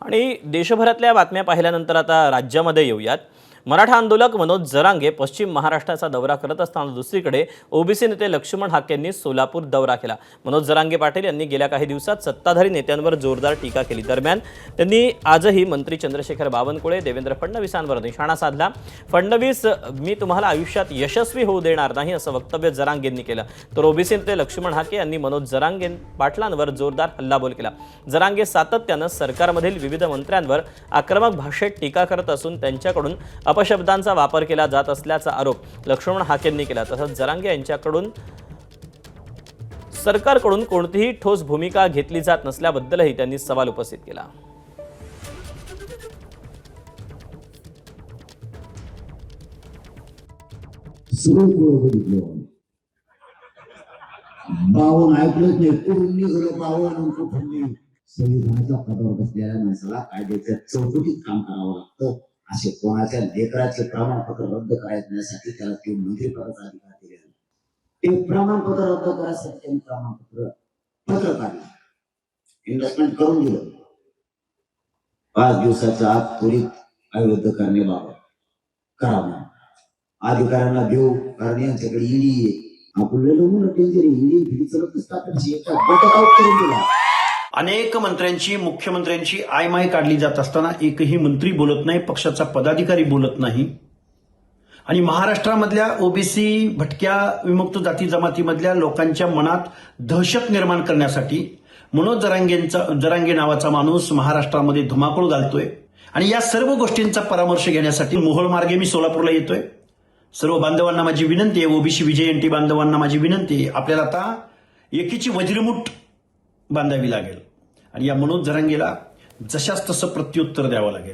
आणि देशभरातल्या बातम्या पाहिल्यानंतर आता राज्यामध्ये येऊयात। मराठा आंदोलक मनोज जरांगे पश्चिम महाराष्ट्राचा दौरा करत असताना दुसरीकडे ओबीसी नेते लक्ष्मण हाके यांनी सोलापूर दौरा केला। मनोज जरांगे पाटील यांनी गेल्या काही दिवसात सत्ताधारी नेत्यांवर जोरदार टीका केली। दरम्यान त्यांनी आजही मंत्री चंद्रशेखर बावनकुळे, देवेंद्र फडणवीसांवर निशाणा साधला। फडणवीस मी तुम्हाला आयुष्यात यशस्वी होऊ देणार नाही असं वक्तव्य जरांगेंनी केलं। तर ओबीसी नेते लक्ष्मण हाके यांनी मनोज जरांगे पाटलांवर जोरदार हल्लाबोल केला। जरांगे सातत्यानं सरकारमधील विविध मंत्र्यांवर आक्रमक भाषेत टीका करत असून त्यांच्याकडून अपशब्दांचा वापर केला जात असल्याचा आरोप लक्ष्मण हाकेंनी केला। तसंच जरांगे यांच्याकडून सरकारकडून कोणतीही ठोस भूमिका घेतली जात नसल्याबद्दलही त्यांनी सवाल उपस्थित केला। बावन ऐकलंच नाही, कुठून निघालं बावन कुठून संविधानाच्या पदावर बसलेल्या माणसाला कायद्याच्या चौकटीत काम करावं लागतं। असे कोणाच्या लेकराचे प्रमाणपत्र रद्द करण्यासाठी त्याला ते मंत्रिपदाचा अधिकार दिलेला, ते प्रमाणपत्र रद्द करण्यासाठी त्यांनी पत्र काढलं, इन्व्हेस्टमेंट करून दिलं। 5 दिवसाच्या आत त्वरित अवैध करण्याबाबत करावं अधिकाऱ्यांना देऊ, कारण यांच्याकडे ईडी आहे। आपल्याला टेंजर ईडी भिडी चलतच टाकायची, एका गटात आउट करून दिला। अनेक मंत्र्यांची, मुख्यमंत्र्यांची आयमाय काढली जात असताना एकही मंत्री बोलत नाही, पक्षाचा पदाधिकारी बोलत नाही। आणि महाराष्ट्रामधल्या ओबीसी, भटक्या, विमुक्त जाती जमातीमधल्या लोकांच्या मनात दहशत निर्माण करण्यासाठी मनोज जरांगे नावाचा माणूस महाराष्ट्रामध्ये धुमाकूळ घालतोय। आणि या सर्व गोष्टींचा परामर्श घेण्यासाठी मोहोळ मार्गे मी सोलापूरला येतोय। सर्व बांधवांना माझी विनंती आहे, ओबीसी विजयंती बांधवांना माझी विनंती आहे, आपल्याला आता एकीची वज्रमुठ बांधावी लागेल आणि या मनोज जरांगेला जशास तसं प्रत्युत्तर द्यावं लागेल।